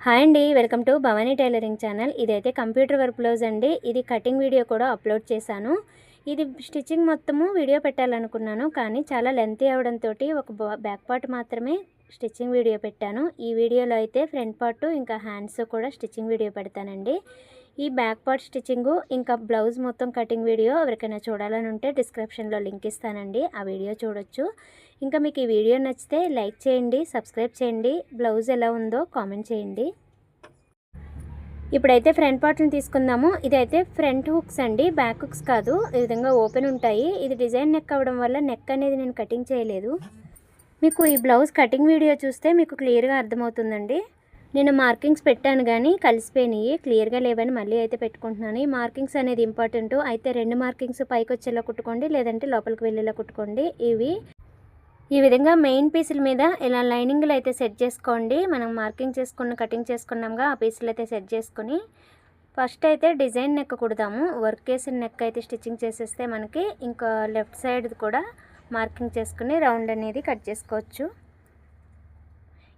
Hi అండి, welcome to Bhavani tailoring channel. ఇదైతే computer work blouse అండి. ఇది కటింగ్ వీడియో కూడా అప్లోడ్ చేశాను. ఇది స్టిచ్చింగ్ మొత్తము వీడియో పెట్టాలనుకున్నాను, కానీ చాలా లెంతీ అవడంతో ఒక బ్యాక్ పార్ట్ మాత్రమే స్టిచ్చింగ్ వీడియో పెట్టాను. ఈ వీడియోలో అయితే ఫ్రంట్ పార్ట్ ఇంకా హ్యాండ్స్ కూడా స్టిచ్చింగ్ వీడియో పెడతానండి. ఈ బ్యాక్ పార్ట్ స్టిచ్చింగు ఇంకా బ్లౌజ్ మొత్తం కటింగ్ వీడియో ఎవరికైనా చూడాలని ఉంటే డిస్క్రిప్షన్లో లింక్ ఇస్తానండి, ఆ వీడియో చూడొచ్చు. ఇంకా మీకు ఈ వీడియో నచ్చితే లైక్ చేయండి, సబ్స్క్రైబ్ చేయండి, బ్లౌజ్ ఎలా ఉందో కామెంట్ చేయండి. ఇప్పుడైతే ఫ్రంట్ పార్ట్ని తీసుకుందాము. ఇదైతే ఫ్రంట్ హుక్స్ అండి, బ్యాక్ హుక్స్ కాదు. ఈ విధంగా ఓపెన్ ఉంటాయి. ఇది డిజైన్ నెక్ అవ్వడం వల్ల నెక్ అనేది నేను కటింగ్ చేయలేదు. మీకు ఈ బ్లౌజ్ కటింగ్ వీడియో చూస్తే మీకు క్లియర్గా అర్థమవుతుందండి. నేను మార్కింగ్స్ పెట్టాను కానీ కలిసిపోయినాయి, క్లియర్గా లేవని మళ్ళీ అయితే పెట్టుకుంటున్నాను. ఈ మార్కింగ్స్ అనేది ఇంపార్టెంట్. అయితే 2 మార్కింగ్స్ పైకి వచ్చేలా కుట్టుకోండి, లేదంటే లోపలికి వెళ్ళేలా కుట్టుకోండి. ఈ విధంగా మెయిన్ పీసుల మీద ఇలా లైనింగ్లు అయితే సెట్ చేసుకోండి. మనం మార్కింగ్ చేసుకున్న కటింగ్ చేసుకున్నాంగా, ఆ పీసులు అయితే సెట్ చేసుకుని ఫస్ట్ అయితే డిజైన్ నెక్ కుడదాము. వర్క్ వేసిన నెక్ అయితే స్టిచ్చింగ్ చేసేస్తే మనకి ఇంకా లెఫ్ట్ సైడ్ కూడా మార్కింగ్ చేసుకుని రౌండ్ అనేది కట్ చేసుకోవచ్చు.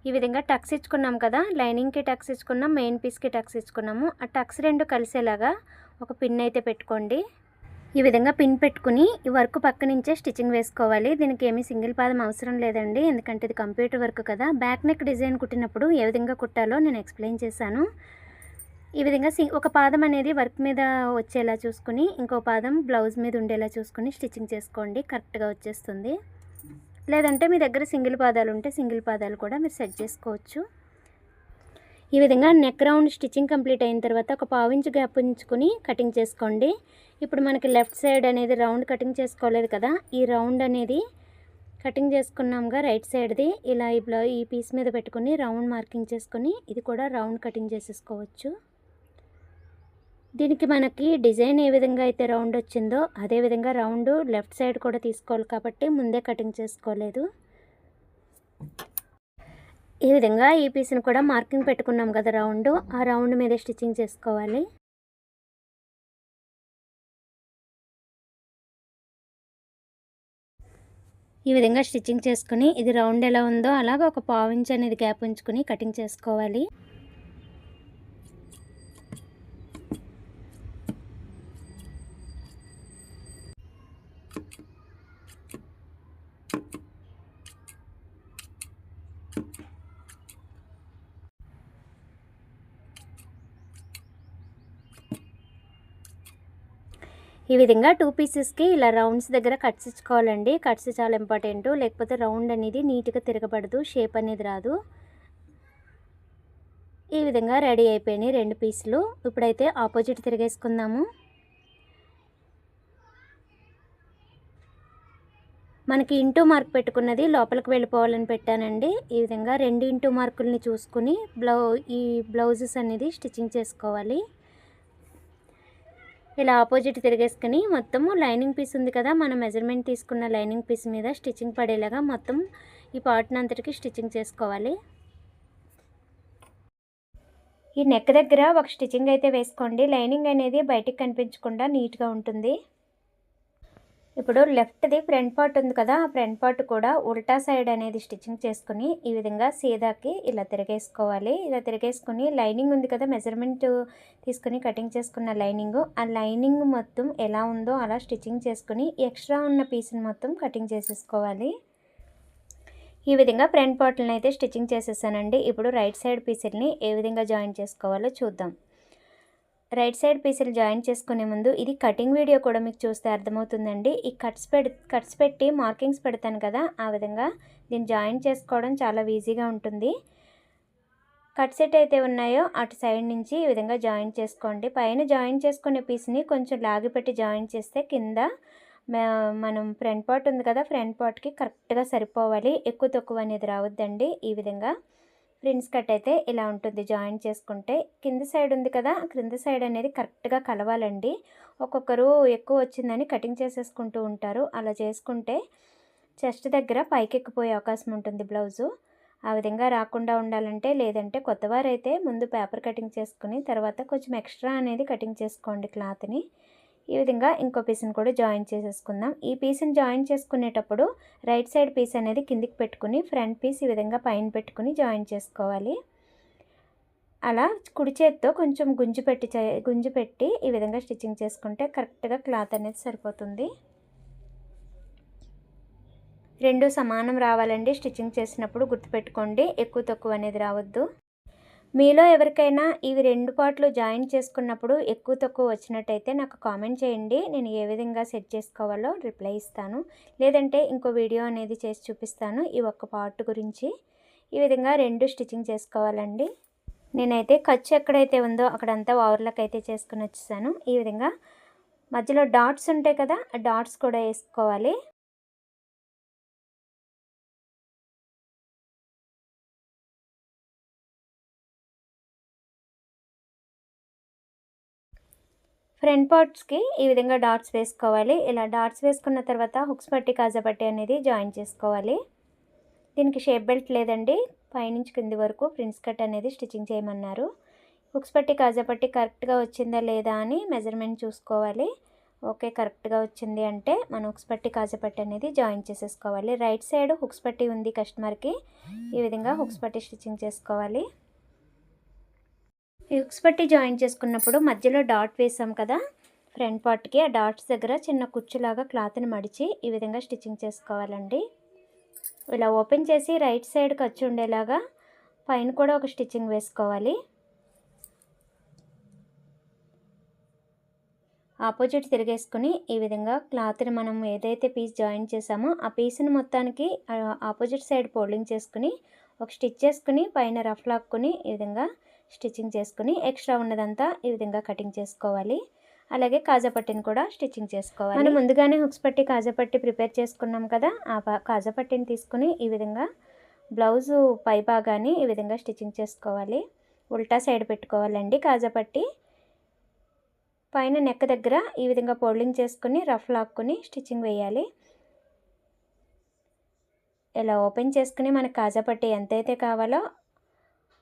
ఈ విధంగా టక్స్ ఇచ్చుకున్నాం కదా, లైనింగ్కి టక్స్ ఇచ్చుకున్నాం, మెయిన్ పీస్కి టక్స్ ఇచ్చుకున్నాము. ఆ టక్స్ 2 కలిసేలాగా ఒక పిన్ అయితే పెట్టుకోండి. ఈ విధంగా పిన్ పెట్టుకుని ఈ వర్క్ పక్క నుంచే స్టిచ్చింగ్ వేసుకోవాలి. దీనికి ఏమీ సింగిల్ పాదం అవసరం లేదండి, ఎందుకంటే ఇది కంప్యూటర్ వర్క్ కదా. బ్యాక్ నెక్ డిజైన్ కుట్టినప్పుడు ఏ విధంగా కుట్టాలో నేను ఎక్స్ప్లెయిన్ చేశాను. ఈ విధంగా ఒక పాదం అనేది వర్క్ మీద వచ్చేలా చూసుకుని, ఇంకో పాదం బ్లౌజ్ మీద ఉండేలా చూసుకుని స్టిచ్చింగ్ చేసుకోండి, కరెక్ట్గా వచ్చేస్తుంది. లేదంటే మీ దగ్గర సింగిల్ పాదాలు ఉంటే సింగిల్ పాదాలు కూడా మీరు సెట్ చేసుకోవచ్చు. ఈ విధంగా నెక్ రౌండ్ స్టిచ్చింగ్ కంప్లీట్ అయిన తర్వాత ఒక 1/2 ఇంచ్ గ్యాప్ ఉంచుకుని కటింగ్ చేసుకోండి. ఇప్పుడు మనకి లెఫ్ట్ సైడ్ అనేది రౌండ్ కటింగ్ చేసుకోలేదు కదా, ఈ రౌండ్ అనేది కటింగ్ చేసుకున్నాంగా రైట్ సైడ్ది, ఇలా ఈ పీస్ మీద పెట్టుకుని రౌండ్ మార్కింగ్ చేసుకొని ఇది కూడా రౌండ్ కటింగ్ చేసేసుకోవచ్చు. దీనికి మనకి డిజైన్ ఏ విధంగా అయితే రౌండ్ వచ్చిందో అదే విధంగా రౌండ్ లెఫ్ట్ సైడ్ కూడా తీసుకోవాలి, కాబట్టి ముందే కటింగ్ చేసుకోలేదు. ఈ విధంగా ఈ పీస్ని కూడా మార్కింగ్ పెట్టుకున్నాం కదా రౌండ్, ఆ రౌండ్ మీద స్టిచ్చింగ్ చేసుకోవాలి. ఈ విధంగా స్టిచ్చింగ్ చేసుకుని ఇది రౌండ్ ఎలా ఉందో అలాగ ఒక 1/2 ఇంచ్ అనేది గ్యాప్ ఉంచుకుని కటింగ్ చేసుకోవాలి. ఈ విధంగా 2 పీసెస్కి ఇలా రౌండ్స్ దగ్గర కట్స్ ఇచ్చుకోవాలండి. కట్స్ చాలా ఇంపార్టెంట్, లేకపోతే రౌండ్ అనేది నీట్గా తిరగబడదు, షేప్ అనేది రాదు. ఈ విధంగా రెడీ అయిపోయినాయి 2 పీసులు. ఇప్పుడైతే ఆపోజిట్ తిరిగేసుకుందాము. మనకి ఇంటూ మార్క్ పెట్టుకున్నది లోపలికి వెళ్ళిపోవాలని పెట్టానండి. ఈ విధంగా 2 ఇంటూ మార్కుల్ని చూసుకుని ఈ బ్లౌజెస్ అనేది స్టిచ్చింగ్ చేసుకోవాలి. ఇలా ఆపోజిట్ తిరిగేసుకుని మొత్తము లైనింగ్ పీస్ ఉంది కదా, మనం మెజర్మెంట్ తీసుకున్న లైనింగ్ పీస్ మీద స్టిచ్చింగ్ పడేలాగా మొత్తం ఈ పార్ట్ని అంతటికి స్టిచ్చింగ్ చేసుకోవాలి. ఈ నెక్ దగ్గర ఒక స్టిచ్చింగ్ అయితే వేసుకోండి, లైనింగ్ అనేది బయటికి కనిపించకుండా నీట్గా ఉంటుంది. ఇప్పుడు లెఫ్ట్ది ఫ్రంట్ పార్ట్ ఉంది కదా, ఆ ఫ్రంట్ పార్ట్ కూడా ఉల్టా సైడ్ అనేది స్టిచ్చింగ్ చేసుకుని ఈ విధంగా సీదాకి ఇలా తిరిగేసుకోవాలి. ఇలా తిరిగేసుకుని లైనింగ్ ఉంది కదా, మెజర్మెంట్ తీసుకుని కటింగ్ చేసుకున్న లైనింగ్, ఆ లైనింగ్ మొత్తం ఎలా ఉందో అలా స్టిచ్చింగ్ చేసుకుని ఎక్స్ట్రా ఉన్న పీస్ని మొత్తం కటింగ్ చేసేసుకోవాలి. ఈ విధంగా ఫ్రంట్ పార్ట్లను అయితే స్టిచ్చింగ్ చేసేసానండి. ఇప్పుడు రైట్ సైడ్ పీసుల్ని ఏ విధంగా జాయిన్ చేసుకోవాలో చూద్దాం. రైట్ సైడ్ పీసులు జాయిన్ చేసుకునే ముందు ఇది కటింగ్ వీడియో కూడా మీకు చూస్తే అర్థమవుతుందండి. ఈ కట్స్ పెట్టి మార్కింగ్స్ పెడతాను కదా, ఆ విధంగా దీన్ని జాయిన్ చేసుకోవడం చాలా ఈజీగా ఉంటుంది. కట్ సెట్ అయితే ఉన్నాయో అటు సైడ్ నుంచి ఈ విధంగా జాయిన్ చేసుకోండి. పైన జాయిన్ చేసుకునే పీస్ని కొంచెం లాగి పెట్టి జాయిన్ చేస్తే కింద మనం ఫ్రంట్ పార్ట్ ఉంది కదా, ఫ్రంట్ పార్ట్కి కరెక్ట్గా సరిపోవాలి, ఎక్కువ తక్కువ అనేది రావద్దండి. ఈ విధంగా ప్రిన్స్ కట్ అయితే ఇలా ఉంటుంది జాయిన్ చేసుకుంటే. కింద సైడ్ ఉంది కదా, క్రింద సైడ్ అనేది కరెక్ట్గా కలవాలండి. ఒక్కొక్కరు ఎక్కువ వచ్చిందని కటింగ్ చేసేసుకుంటూ ఉంటారు, అలా చేసుకుంటే చెస్ట్ దగ్గర పైకి ఎక్కిపోయే అవకాశం ఉంటుంది బ్లౌజు. ఆ విధంగా రాకుండా ఉండాలంటే, లేదంటే కొత్తవారైతే ముందు పేపర్ కటింగ్ చేసుకుని తర్వాత కొంచెం ఎక్స్ట్రా అనేది కటింగ్ చేసుకోండి క్లాత్ని. ఈ విధంగా ఇంకో పీస్ని కూడా జాయిన్ చేసేసుకుందాం. ఈ పీస్ని జాయిన్ చేసుకునేటప్పుడు రైట్ సైడ్ పీస్ అనేది కిందికి పెట్టుకుని ఫ్రంట్ పీస్ ఈ విధంగా పైన పెట్టుకుని జాయిన్ చేసుకోవాలి. అలా కుడి చేత్తో కొంచెం గుంజు పెట్టి ఈ విధంగా స్టిచ్చింగ్ చేసుకుంటే కరెక్ట్గా క్లాత్ అనేది సరిపోతుంది. రెండు సమానం రావాలండి స్టిచ్చింగ్ చేసినప్పుడు, గుర్తుపెట్టుకోండి. ఎక్కువ తక్కువ అనేది రావద్దు. మీలో ఎవరికైనా ఇవి 2 పార్ట్లు జాయిన్ చేసుకున్నప్పుడు ఎక్కువ తక్కువ వచ్చినట్టయితే నాకు కామెంట్ చేయండి. నేను ఏ విధంగా సెట్ చేసుకోవాలో రిప్లై ఇస్తాను. లేదంటే ఇంకో వీడియో అనేది చేసి చూపిస్తాను ఈ ఒక్క పార్ట్ గురించి. ఈ విధంగా 2 స్టిచ్చింగ్ చేసుకోవాలండి. నేనైతే ఖర్చు ఎక్కడైతే ఉందో అక్కడంతా ఓవర్లాక్ అయితే చేసుకుని వచ్చేసాను. ఈ విధంగా మధ్యలో డాట్స్ ఉంటాయి కదా, ఆ డాట్స్ కూడా వేసుకోవాలి. ఫ్రంట్ పార్ట్స్కి ఈ విధంగా డాట్స్ వేసుకోవాలి. ఇలా డాట్స్ వేసుకున్న తర్వాత హుక్స్ పట్టి కాజా పట్టి అనేది జాయిన్ చేసుకోవాలి. దీనికి షేప్ బెల్ట్ లేదండి, పైనుంచి కింది వరకు ప్రిన్స్ కట్ అనేది స్టిచ్చింగ్ చేయమన్నారు. హుక్స్ పట్టి కాజా పట్టి కరెక్ట్గా వచ్చిందా లేదా అని మెజర్మెంట్ చూసుకోవాలి. ఓకే, కరెక్ట్గా వచ్చింది అంటే మనం హుక్స్ పట్టి కాజా పట్టి అనేది జాయిన్ చేసేసుకోవాలి. రైట్ సైడ్ హుక్స్ పట్టి ఉంది కస్టమర్కి, ఈ విధంగా హుక్స్ పట్టి స్టిచ్చింగ్ చేసుకోవాలి. ఈ హుక్స్ పట్టి జాయిన్ చేసుకున్నప్పుడు మధ్యలో డాట్ వేసాం కదా ఫ్రంట్ పార్ట్కి, ఆ డాట్స్ దగ్గర చిన్న కుచ్చులాగా క్లాత్ని మడిచి ఈ విధంగా స్టిచ్చింగ్ చేసుకోవాలండి. ఇలా ఓపెన్ చేసి రైట్ సైడ్ ఖర్చు ఉండేలాగా పైన కూడా ఒక స్టిచ్చింగ్ వేసుకోవాలి. ఆపోజిట్ తిరిగేసుకుని ఈ విధంగా క్లాత్ని మనం ఏదైతే పీస్ జాయిన్ చేసామో ఆ పీస్ని మొత్తానికి ఆపోజిట్ సైడ్ ఫోల్డింగ్ చేసుకుని ఒక స్టిచ్ చేసుకుని పైన రఫ్ లాక్కుని ఈ విధంగా స్టిచ్చింగ్ చేసుకుని ఎక్స్ట్రా ఉన్నదంతా ఈ విధంగా కటింగ్ చేసుకోవాలి. అలాగే కాజా పట్టిని కూడా స్టిచ్చింగ్ చేసుకోవాలి. మనం ముందుగానే హుక్స్ పట్టి కాజా పట్టి ప్రిపేర్ చేసుకున్నాం కదా, ఆ కాజా పట్టిని తీసుకుని ఈ విధంగా బ్లౌజు పై భాగాన్ని ఈ విధంగా స్టిచ్చింగ్ చేసుకోవాలి. ఉల్టా సైడ్ పెట్టుకోవాలండి కాజా పట్టి. పైన నెక్ దగ్గర ఈ విధంగా ఫోల్డింగ్ చేసుకుని రఫ్ లాక్కుని స్టిచ్చింగ్ వేయాలి. ఇలా ఓపెన్ చేసుకుని మనకు కాజా పట్టి ఎంతైతే కావాలో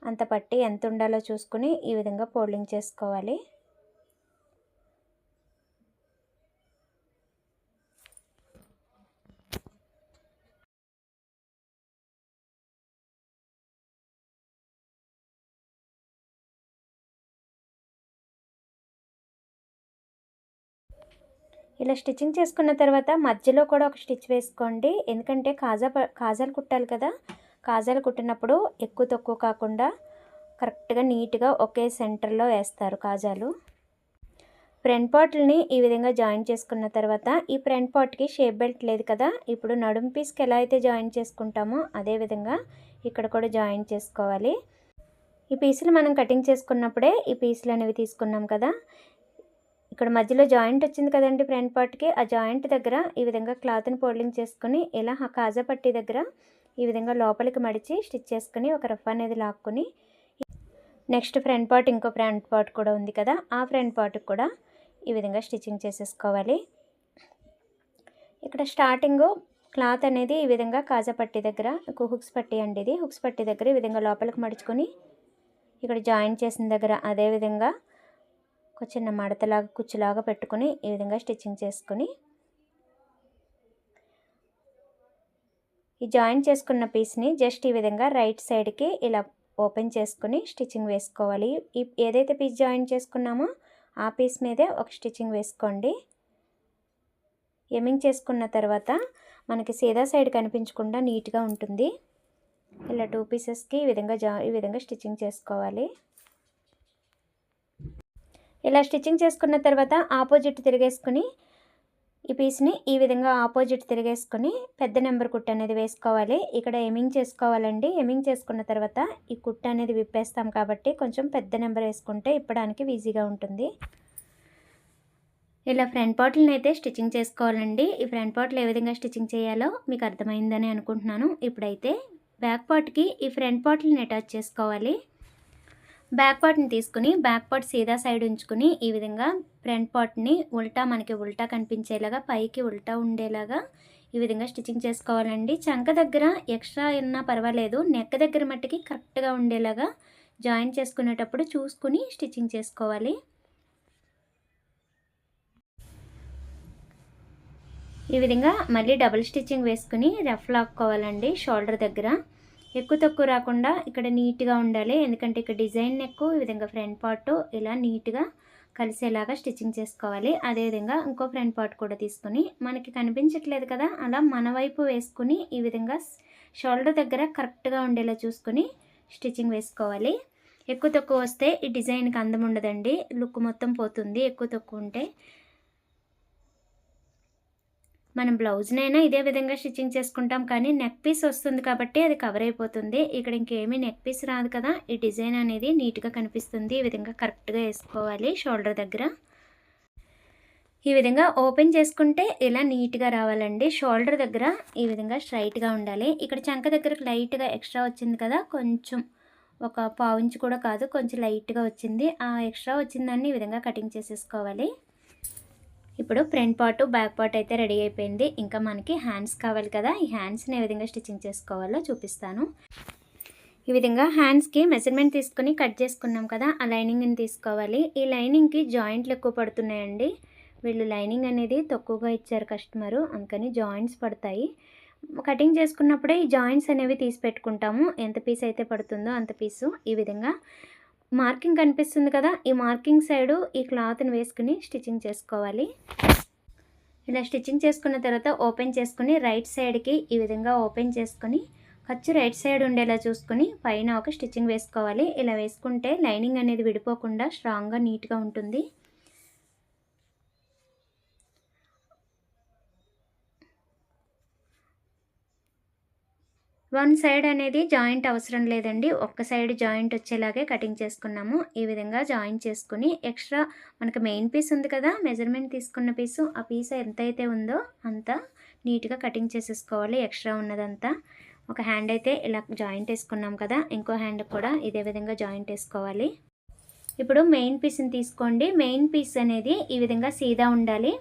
అంత పట్టి ఎంత ఉండాలో చూసుకుని ఈ విధంగా ఫోల్డింగ్ చేసుకోవాలి. ఇలా స్టిచ్చింగ్ చేసుకున్న తర్వాత మధ్యలో కూడా ఒక స్టిచ్ వేసుకోండి. ఎందుకంటే కాజాలు కుట్టాలి కదా, కాజాలు కుట్టినప్పుడు ఎక్కువ తక్కువ కాకుండా కరెక్ట్గా నీట్గా ఒకే సెంటర్లో వేస్తారు కాజాలు. ఫ్రంట్ పార్ట్ని ఈ విధంగా జాయిన్ చేసుకున్న తర్వాత ఈ ఫ్రంట్ పార్ట్కి షేప్ బెల్ట్ లేదు కదా, ఇప్పుడు నడుం పీస్కి ఎలా అయితే జాయిన్ చేసుకుంటామో అదే విధంగా ఇక్కడ కూడా జాయిన్ చేసుకోవాలి. ఈ పీసులు మనం కటింగ్ చేసుకున్నప్పుడే ఈ పీసులు అనేవి తీసుకున్నాం కదా, ఇక్కడ మధ్యలో జాయింట్ వచ్చింది కదండి ఫ్రంట్ పార్ట్కి, ఆ జాయింట్ దగ్గర ఈ విధంగా క్లాత్ని ఫోల్డింగ్ చేసుకుని ఇలా కాజా పట్టి దగ్గర ఈ విధంగా లోపలికి మడిచి స్టిచ్ చేసుకుని ఒక రఫ్ అనేది లాక్కుని నెక్స్ట్ ఫ్రంట్ పార్ట్ ఇంకో ఫ్రంట్ పార్ట్ కూడా ఉంది కదా, ఆ ఫ్రంట్ పార్ట్కి కూడా ఈ విధంగా స్టిచ్చింగ్ చేసేసుకోవాలి. ఇక్కడ స్టార్టింగ్ క్లాత్ అనేది ఈ విధంగా కాజా పట్టి దగ్గర హుక్స్ పట్టి అండి, ఇది హుక్స్ పట్టి దగ్గర ఈ విధంగా లోపలికి మడుచుకొని ఇక్కడ జాయిన్ చేసిన దగ్గర అదే విధంగా ఒక చిన్న మడతలాగా కుచ్చులాగా పెట్టుకుని ఈ విధంగా స్టిచ్చింగ్ చేసుకుని ఈ జాయిన్ చేసుకున్న పీస్ని జస్ట్ ఈ విధంగా రైట్ సైడ్కి ఇలా ఓపెన్ చేసుకుని స్టిచ్చింగ్ వేసుకోవాలి. ఏదైతే పీస్ జాయిన్ చేసుకున్నామో ఆ పీస్ మీదే ఒక స్టిచ్చింగ్ వేసుకోండి. ఎమింగ్ చేసుకున్న తర్వాత మనకి సీదా సైడ్ కనిపించకుండా నీట్గా ఉంటుంది. ఇలా 2 పీసెస్కి ఈ విధంగా స్టిచ్చింగ్ చేసుకోవాలి. ఇలా స్టిచ్చింగ్ చేసుకున్న తర్వాత ఆపోజిట్ తిరిగేసుకుని ఈ పీస్ని ఈ విధంగా ఆపోజిట్ తిరిగేసుకొని పెద్ద నెంబర్ కుట్టు అనేది వేసుకోవాలి. ఇక్కడ ఎమింగ్ చేసుకోవాలండి. ఎమింగ్ చేసుకున్న తర్వాత ఈ కుట్టు అనేది విప్పేస్తాం కాబట్టి కొంచెం పెద్ద నెంబర్ వేసుకుంటే ఇప్పడానికి ఈజీగా ఉంటుంది. ఇలా ఫ్రంట్ పార్ట్లను అయితే స్టిచ్చింగ్ చేసుకోవాలండి. ఈ ఫ్రంట్ పార్ట్లు ఏ విధంగా స్టిచ్చింగ్ చేయాలో మీకు అర్థమైందని అనుకుంటున్నాను. ఇప్పుడైతే బ్యాక్ పార్ట్కి ఈ ఫ్రంట్ పార్ట్లను అటాచ్ చేసుకోవాలి. బ్యాక్ పార్ట్ని తీసుకుని బ్యాక్ పార్ట్ సీదా సైడ్ ఉంచుకుని ఈ విధంగా ఫ్రంట్ పార్ట్ని మనకి ఉల్టా కనిపించేలాగా పైకి ఉల్టా ఉండేలాగా ఈ విధంగా స్టిచ్చింగ్ చేసుకోవాలండి. చంక దగ్గర ఎక్స్ట్రా ఉన్నా పర్వాలేదు, నెక్ దగ్గర మట్టికి కరెక్ట్గా ఉండేలాగా జాయిన్ చేసుకునేటప్పుడు చూసుకుని స్టిచ్చింగ్ చేసుకోవాలి. ఈ విధంగా మళ్ళీ డబుల్ స్టిచ్చింగ్ వేసుకుని రఫ్ లాక్కోవాలండి షోల్డర్ దగ్గర. ఎక్కువ తక్కువ రాకుండా ఇక్కడ నీట్గా ఉండాలి. ఎందుకంటే ఇక్కడ డిజైన్ నెక్, ఈ విధంగా ఫ్రంట్ పార్ట్ ఇలా నీట్గా కలిసేలాగా స్టిచ్చింగ్ చేసుకోవాలి. అదేవిధంగా ఇంకో ఫ్రంట్ పార్ట్ కూడా తీసుకుని మనకి కనిపించట్లేదు కదా, అలా మన వైపు వేసుకుని ఈ విధంగా షోల్డర్ దగ్గర కరెక్ట్గా ఉండేలా చూసుకుని స్టిచ్చింగ్ వేసుకోవాలి. ఎక్కువ తక్కువ వస్తే ఈ డిజైన్కి అందం ఉండదండి, లుక్ మొత్తం పోతుంది ఎక్కువ తక్కువ ఉంటే. మనం బ్లౌజ్నైనా ఇదే విధంగా స్టిచ్చింగ్ చేసుకుంటాం, కానీ నెక్ పీస్ వస్తుంది కాబట్టి అది కవర్ అయిపోతుంది. ఇక్కడ ఇంకేమీ నెక్ పీస్ రాదు కదా, ఈ డిజైన్ అనేది నీట్గా కనిపిస్తుంది. ఈ విధంగా కరెక్ట్గా వేసుకోవాలి షోల్డర్ దగ్గర. ఈ విధంగా ఓపెన్ చేసుకుంటే ఇలా నీట్గా రావాలండి. షోల్డర్ దగ్గర ఈ విధంగా స్ట్రైట్గా ఉండాలి. ఇక్కడ చంక దగ్గరకు లైట్గా ఎక్స్ట్రా వచ్చింది కదా, కొంచెం ఒక పావు ఇంచు కూడా కాదు, కొంచెం లైట్గా వచ్చింది. ఆ ఎక్స్ట్రా వచ్చిందాన్ని ఈ విధంగా కటింగ్ చేసేసుకోవాలి. ఇప్పుడు ఫ్రంట్ పార్ట్ బ్యాక్ పార్ట్ అయితే రెడీ అయిపోయింది. ఇంకా మనకి హ్యాండ్స్ కావాలి కదా, ఈ హ్యాండ్స్ని ఏ విధంగా స్టిచ్చింగ్ చేసుకోవాలో చూపిస్తాను. ఈ విధంగా హ్యాండ్స్కి మెజర్మెంట్ తీసుకుని కట్ చేసుకున్నాం కదా, ఆ లైనింగ్ని తీసుకోవాలి. ఈ లైనింగ్కి జాయింట్లు ఎక్కువ పడుతున్నాయండి. వీళ్ళు లైనింగ్ అనేది తక్కువగా ఇచ్చారు కస్టమరు, అందుకని జాయింట్స్ పడతాయి. కటింగ్ చేసుకున్నప్పుడే ఈ జాయింట్స్ అనేవి తీసి పెట్టుకుంటాము. ఎంత పీస్ అయితే పడుతుందో అంత పీసు. ఈ విధంగా మార్కింగ్ కనిపిస్తుంది కదా, ఈ మార్కింగ్ సైడు ఈ క్లాత్ని వేసుకుని స్టిచ్చింగ్ చేసుకోవాలి. ఇలా స్టిచ్చింగ్ చేసుకున్న తర్వాత ఓపెన్ చేసుకుని రైట్ సైడ్కి ఈ విధంగా ఓపెన్ చేసుకుని ఖర్చు రైట్ సైడ్ ఉండేలా చూసుకుని పైన ఒక స్టిచ్చింగ్ వేసుకోవాలి. ఇలా వేసుకుంటే లైనింగ్ అనేది విడిపోకుండా స్ట్రాంగ్గా నీట్గా ఉంటుంది. వన్ సైడ్ అనేది జాయింట్ అవసరం లేదండి, ఒక్క సైడ్ జాయింట్ వచ్చేలాగే కటింగ్ చేసుకున్నాము. ఈ విధంగా జాయింట్ చేసుకుని ఎక్స్ట్రా మనకు మెయిన్ పీస్ ఉంది కదా, మెజర్మెంట్ తీసుకున్న పీసు, ఆ పీస్ ఎంతైతే ఉందో అంత నీట్గా కటింగ్ చేసేసుకోవాలి. ఎక్స్ట్రా ఉన్నదంతా. ఒక హ్యాండ్ అయితే ఇలా జాయింట్ వేసుకున్నాం కదా, ఇంకో హ్యాండ్ కూడా ఇదే విధంగా జాయింట్ వేసుకోవాలి. ఇప్పుడు మెయిన్ పీస్ని తీసుకోండి. మెయిన్ పీస్ అనేది ఈ విధంగా సీదా ఉండాలి.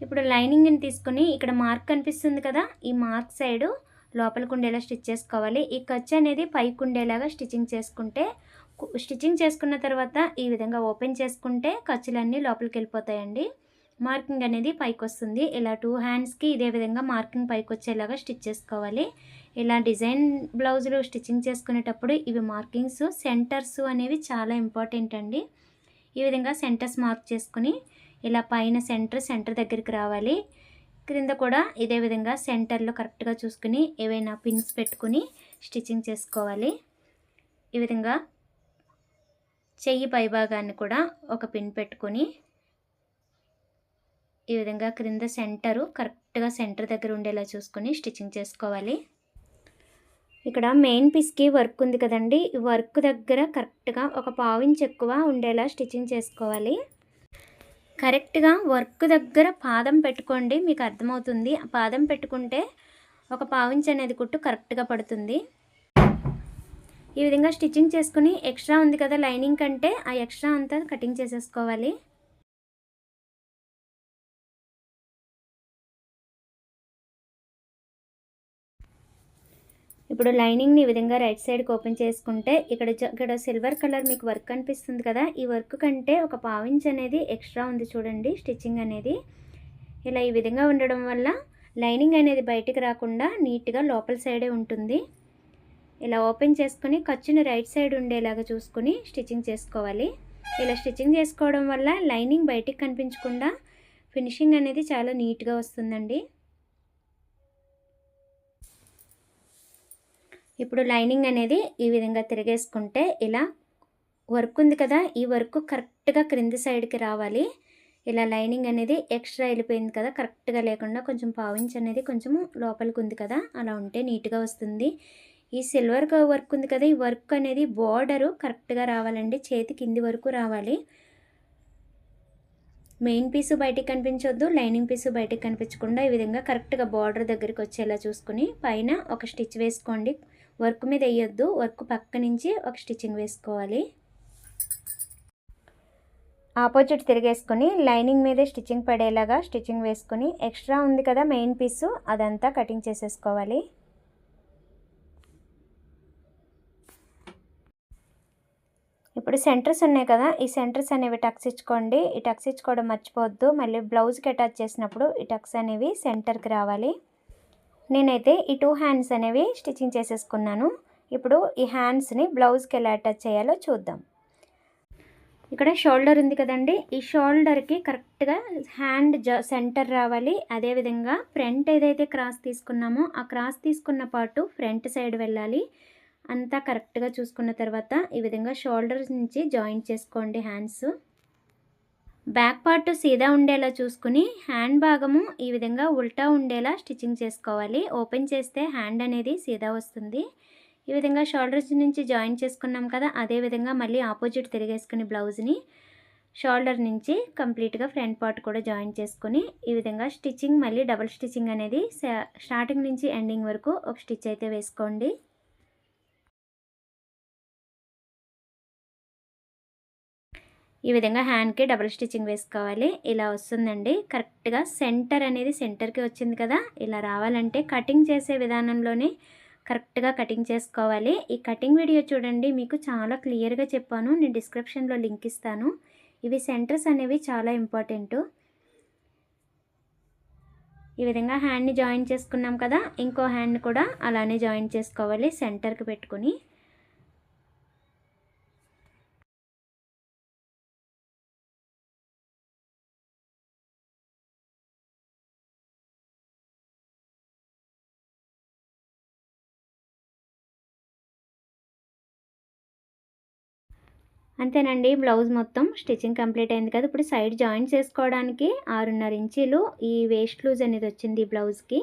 ఇప్పుడు లైనింగ్ని తీసుకుని ఇక్కడ మార్క్ కనిపిస్తుంది కదా, ఈ మార్క్ సైడు లోపలికి ఉండేలా స్టిచ్ చేసుకోవాలి. ఈ ఖర్చు అనేది పైకి ఉండేలాగా స్టిచ్చింగ్ చేసుకుంటే, స్టిచ్చింగ్ చేసుకున్న తర్వాత ఈ విధంగా ఓపెన్ చేసుకుంటే ఖర్చులన్నీ లోపలికి వెళ్ళిపోతాయండి. మార్కింగ్ అనేది పైకి వస్తుంది. ఇలా 2 హ్యాండ్స్కి ఇదే విధంగా మార్కింగ్ పైకి వచ్చేలాగా స్టిచ్ చేసుకోవాలి. ఇలా డిజైన్ బ్లౌజులు స్టిచ్చింగ్ చేసుకునేటప్పుడు ఇవి మార్కింగ్స్, సెంటర్స్ అనేవి చాలా ఇంపార్టెంట్ అండి. ఈ విధంగా సెంటర్స్ మార్క్ చేసుకుని ఇలా పైన సెంటర్ దగ్గరికి రావాలి. క్రింద కూడా ఇదే విధంగా సెంటర్లో కరెక్ట్గా చూసుకుని ఏవైనా పిన్స్ పెట్టుకుని స్టిచ్చింగ్ చేసుకోవాలి. ఈ విధంగా చెయ్యి పైభాగాన్ని కూడా ఒక పిన్ పెట్టుకొని ఈ విధంగా క్రింద కరెక్ట్గా సెంటర్ దగ్గర ఉండేలా చూసుకొని స్టిచ్చింగ్ చేసుకోవాలి. ఇక్కడ మెయిన్ పీస్కి వర్క్ ఉంది కదండి, ఈ వర్క్ దగ్గర కరెక్ట్గా ఒక పావు ఇంచ్ ఎక్కువ ఉండేలా స్టిచ్చింగ్ చేసుకోవాలి. కరెక్ట్గా వర్క్ దగ్గర పాదం పెట్టుకోండి, మీకు అర్థమవుతుంది. పాదం పెట్టుకుంటే ఒక పావు ఇంచ్ అనేది కుట్టు కరెక్ట్గా పడుతుంది. ఈ విధంగా స్టిచ్చింగ్ చేసుకుని ఎక్స్ట్రా ఉంది కదా లైనింగ్ కంటే, ఆ ఎక్స్ట్రా అంతా కటింగ్ చేసేసుకోవాలి. ఇప్పుడు లైనింగ్ని ఈ విధంగా రైట్ సైడ్కి ఓపెన్ చేసుకుంటే ఇక్కడ సిల్వర్ కలర్ మీకు వర్క్ కనిపిస్తుంది కదా, ఈ వర్క్ కంటే ఒక పావు ఇంచ్ అనేది ఎక్స్ట్రా ఉంది చూడండి స్టిచ్చింగ్ అనేది. ఇలా ఈ విధంగా ఉండడం వల్ల లైనింగ్ అనేది బయటికి రాకుండా నీట్గా లోపల సైడే ఉంటుంది. ఇలా ఓపెన్ చేసుకుని ఖర్చుని రైట్ సైడ్ ఉండేలాగా చూసుకుని స్టిచ్చింగ్ చేసుకోవాలి. ఇలా స్టిచ్చింగ్ చేసుకోవడం వల్ల లైనింగ్ బయటికి కనిపించకుండా ఫినిషింగ్ అనేది చాలా నీట్గా వస్తుందండి. ఇప్పుడు లైనింగ్ అనేది ఈ విధంగా తిరిగేసుకుంటే ఇలా వర్క్ ఉంది కదా, ఈ వర్క్ కరెక్ట్గా క్రింది సైడ్కి రావాలి. ఇలా లైనింగ్ అనేది ఎక్స్ట్రా వెళ్ళిపోయింది కదా, కరెక్ట్గా లేకుండా కొంచెం పావు ఇంచ్ అనేది కొంచెం లోపలికి ఉంది కదా, అలా ఉంటే నీట్గా వస్తుంది. ఈ సిల్వర్ వర్క్ ఉంది కదా, ఈ వర్క్ అనేది బోర్డరు కరెక్ట్గా రావాలండి, చేతి కింది వరకు రావాలి. మెయిన్ పీసు బయటికి కనిపించొద్దు, లైనింగ్ పీసు బయటికి కనిపించకుండా ఈ విధంగా కరెక్ట్గా బార్డర్ దగ్గరికి వచ్చేలా చూసుకుని పైన ఒక స్టిచ్ వేసుకోండి. వర్క్ మీద వేయొద్దు, వర్క్ పక్క నుంచి ఒక స్టిచ్చింగ్ వేసుకోవాలి. ఆపోజిట్ తిరిగేసుకొని లైనింగ్ మీదే స్టిచ్చింగ్ పడేలాగా స్టిచ్చింగ్ వేసుకొని ఎక్స్ట్రా ఉంది కదా మెయిన్ పీసు, అదంతా కటింగ్ చేసేసుకోవాలి. ఇప్పుడు సెంటర్స్ ఉన్నాయి కదా, ఈ సెంటర్స్ అనేవి టక్స్ ఇచ్చుకోండి. ఈ టక్స్ ఇచ్చుకోవడం మర్చిపోవద్దు, మళ్ళీ బ్లౌజ్కి అటాచ్ చేసినప్పుడు ఈ టక్స్ అనేవి సెంటర్కి రావాలి. నేనైతే ఈ 2 హ్యాండ్స్ అనేవి స్టిచ్చింగ్ చేసేసుకున్నాను. ఇప్పుడు ఈ హ్యాండ్స్ని బ్లౌజ్కి ఎలా అటాచ్ చేయాలో చూద్దాం. ఇక్కడ షోల్డర్ ఉంది కదండి, ఈ షోల్డర్కి కరెక్ట్గా హ్యాండ్ సెంటర్ రావాలి. అదేవిధంగా ఫ్రంట్ ఏదైతే క్రాస్ తీసుకున్నామో ఆ క్రాస్ తీసుకున్న పార్టు ఫ్రంట్ సైడ్ వెళ్ళాలి. అంతా కరెక్ట్గా చూసుకున్న తర్వాత ఈ విధంగా షోల్డర్స్ నుంచి జాయింట్ చేసుకోండి. హ్యాండ్స్ బ్యాక్ పార్ట్ సీదా ఉండేలా చూసుకుని హ్యాండ్ భాగము ఈ విధంగా ఉల్టా ఉండేలా స్టిచ్చింగ్ చేసుకోవాలి. ఓపెన్ చేస్తే హ్యాండ్ అనేది సీదా వస్తుంది. ఈ విధంగా షోల్డర్స్ నుంచి జాయిన్ చేసుకున్నాం కదా, అదే విధంగా మళ్ళీ ఆపోజిట్ తిరిగేసుకుని బ్లౌజ్ని షోల్డర్ నుంచి కంప్లీట్గా ఫ్రంట్ పార్ట్ కూడా జాయిన్ చేసుకుని ఈ విధంగా స్టిచ్చింగ్ మళ్ళీ డబుల్ స్టిచ్చింగ్ అనేది స్టార్టింగ్ నుంచి ఎండింగ్ వరకు ఒక స్టిచ్ అయితే వేసుకోండి. ఈ విధంగా హ్యాండ్కి డబుల్ స్టిచ్చింగ్ వేసుకోవాలి. ఇలా వస్తుందండి. కరెక్ట్గా సెంటర్ అనేది సెంటర్కి వచ్చింది కదా, ఇలా రావాలంటే కటింగ్ చేసే విధానంలోనే కరెక్ట్గా కటింగ్ చేసుకోవాలి. ఈ కటింగ్ వీడియో చూడండి, మీకు చాలా క్లియర్గా చెప్పాను. నేను డిస్క్రిప్షన్లో లింక్ ఇస్తాను. ఇవి సెంటర్స్ అనేవి చాలా ఇంపార్టెంట్. ఈ విధంగా హ్యాండ్ని జాయిన్ చేసుకున్నాం కదా, ఇంకో హ్యాండ్ కూడా అలానే జాయిన్ చేసుకోవాలి సెంటర్కి పెట్టుకుని. అంతేనండి, బ్లౌజ్ మొత్తం స్టిచ్చింగ్ కంప్లీట్ అయింది కదా. ఇప్పుడు సైడ్ జాయిన్ చేసుకోవడానికి 6.5 ఇంచీలు ఈ వేస్ట్ లూజ్ అనేది వచ్చింది ఈ బ్లౌజ్కి.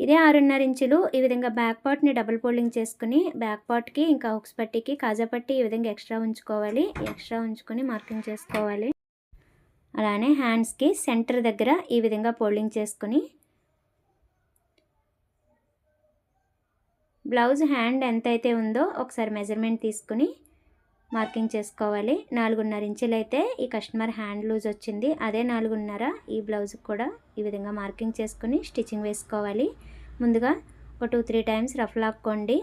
ఇదే 6.5 ఇంచులు ఈ విధంగా బ్యాక్ పార్ట్ని డబుల్ ఫోల్డింగ్ చేసుకుని బ్యాక్ పార్ట్కి ఇంకా హుక్స్ పట్టీకి కాజా పట్టీ ఈ విధంగా ఎక్స్ట్రా ఉంచుకోవాలి. ఎక్స్ట్రా ఉంచుకొని మార్కింగ్ చేసుకోవాలి. అలానే హ్యాండ్స్కి సెంటర్ దగ్గర ఈ విధంగా ఫోల్డింగ్ చేసుకుని బ్లౌజ్ హ్యాండ్ ఎంతైతే ఉందో ఒకసారి మెజర్మెంట్ తీసుకుని మార్కింగ్ చేసుకోవాలి. 4.5 ఇంచులు అయితే ఈ కస్టమర్ హ్యాండ్ లూజ్ వచ్చింది. అదే 4.5 ఈ బ్లౌజ్కి కూడా ఈ విధంగా మార్కింగ్ చేసుకుని స్టిచ్చింగ్ వేసుకోవాలి. ముందుగా ఒక 2-3 టైమ్స్ రఫ్ లాక్కోండి.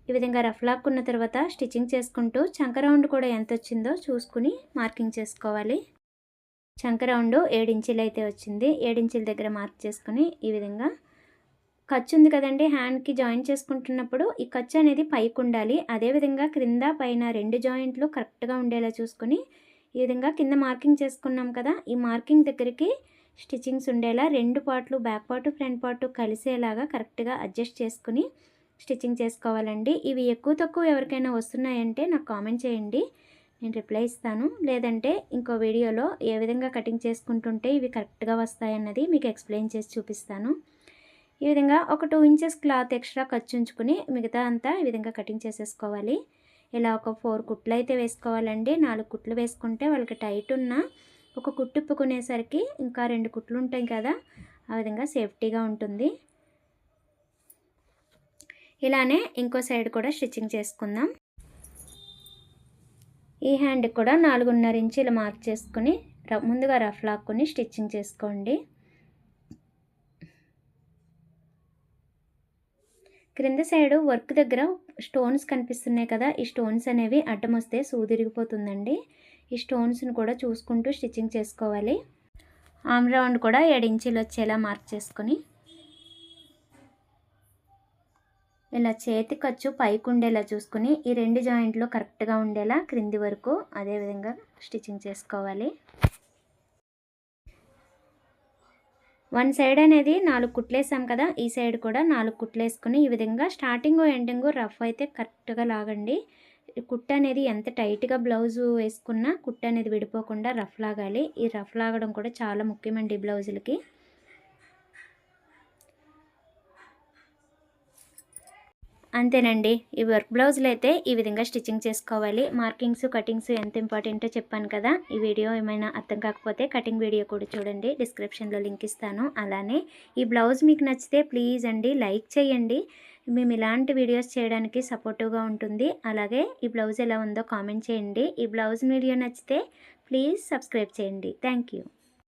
ఈ విధంగా రఫ్ లాక్కున్న తర్వాత స్టిచ్చింగ్ చేసుకుంటూ చంక రౌండ్ కూడా ఎంత వచ్చిందో చూసుకుని మార్కింగ్ చేసుకోవాలి. చంక రౌండ్ 7 ఇంచులు అయితే వచ్చింది. 7 ఇంచుల దగ్గర మార్క్ చేసుకుని ఈ విధంగా ఖర్చు ఉంది కదండి, హ్యాండ్కి జాయిన్ చేసుకుంటున్నప్పుడు ఈ ఖర్చు అనేది పైకి ఉండాలి. అదేవిధంగా క్రింద పైన 2 జాయింట్లు కరెక్ట్గా ఉండేలా చూసుకుని ఈ విధంగా కింద మార్కింగ్ చేసుకున్నాం కదా, ఈ మార్కింగ్ దగ్గరికి స్టిచ్చింగ్స్ ఉండేలా 2 పార్ట్లు బ్యాక్ పార్ట్ ఫ్రంట్ పార్ట్ కలిసేలాగా కరెక్ట్గా అడ్జస్ట్ చేసుకుని స్టిచ్చింగ్ చేసుకోవాలండి. ఇవి ఎక్కువ తక్కువ ఎవరికైనా వస్తున్నాయంటే నాకు కామెంట్ చేయండి, నేను రిప్లై ఇస్తాను. లేదంటే ఇంకో వీడియోలో ఏ విధంగా కటింగ్ చేసుకుంటుంటే ఇవి కరెక్ట్గా వస్తాయన్నది మీకు ఎక్స్ప్లెయిన్ చేసి చూపిస్తాను. ఈ విధంగా ఒక 2 ఇంచెస్ క్లాత్ ఎక్స్ట్రా ఖర్చు ఉంచుకుని మిగతా అంతా ఈ విధంగా కటింగ్ చేసేసుకోవాలి. ఇలా ఒక 4 కుట్లు అయితే వేసుకోవాలండి. 4 కుట్లు వేసుకుంటే వాళ్ళకి టైట్ ఉన్న ఒక కుట్టు ఇప్పుకునేసరికి ఇంకా 2 కుట్లు ఉంటాయి కదా, ఆ విధంగా సేఫ్టీగా ఉంటుంది. ఇలానే ఇంకో సైడ్ కూడా స్టిచ్చింగ్ చేసుకుందాం. ఈ హ్యాండ్కి కూడా 4.5 ఇంచులు మార్క్ చేసుకుని ముందుగా రఫ్ లాక్కుని స్టిచ్చింగ్ చేసుకోండి. క్రింద సైడు వర్క్ దగ్గర స్టోన్స్ కనిపిస్తున్నాయి కదా, ఈ స్టోన్స్ అనేవి అడ్డం వస్తే సూదిరిగిపోతుందండి. ఈ స్టోన్స్ని కూడా చూసుకుంటూ స్టిచ్చింగ్ చేసుకోవాలి. ఆర్మ్ రౌండ్ కూడా 7 ఇంచులు వచ్చేలా మార్క్ చేసుకొని ఇలా చేతి ఖర్చు పైకి ఉండేలా చూసుకుని ఈ 2 జాయింట్లు కరెక్ట్గా ఉండేలా క్రింది వరకు అదేవిధంగా స్టిచ్చింగ్ చేసుకోవాలి. 1 సైడ్ అనేది 4 కుట్లు వేసాం కదా, ఈ సైడ్ కూడా 4 కుట్లు వేసుకుని ఈ విధంగా స్టార్టింగ్ ఎండింగ్ రఫ్ అయితే కరెక్ట్గా లాగండి. కుట్టు అనేది ఎంత టైట్గా బ్లౌజు వేసుకున్నా కుట్టు అనేది విడిపోకుండా రఫ్ లాగాలి. ఈ రఫ్ లాగడం కూడా చాలా ముఖ్యమండి బ్లౌజులకి. అంతేనండి, ఈ వర్క్ బ్లౌజులు అయితే ఈ విధంగా స్టిచ్చింగ్ చేసుకోవాలి. మార్కింగ్స్ కటింగ్స్ ఎంత ఇంపార్టెంటో చెప్పాను కదా. ఈ వీడియో ఏమైనా అర్థం కాకపోతే కటింగ్ వీడియో కూడా చూడండి, డిస్క్రిప్షన్లో లింక్ ఇస్తాను. అలానే ఈ బ్లౌజ్ మీకు నచ్చితే ప్లీజ్ అండి లైక్ చేయండి. మేము ఇలాంటి వీడియోస్ చేయడానికి సపోర్టివ్గా ఉంటుంది. అలాగే ఈ బ్లౌజ్ ఎలా ఉందో కామెంట్ చేయండి. ఈ బ్లౌజ్ వీడియో నచ్చితే ప్లీజ్ సబ్స్క్రైబ్ చేయండి. Thank you.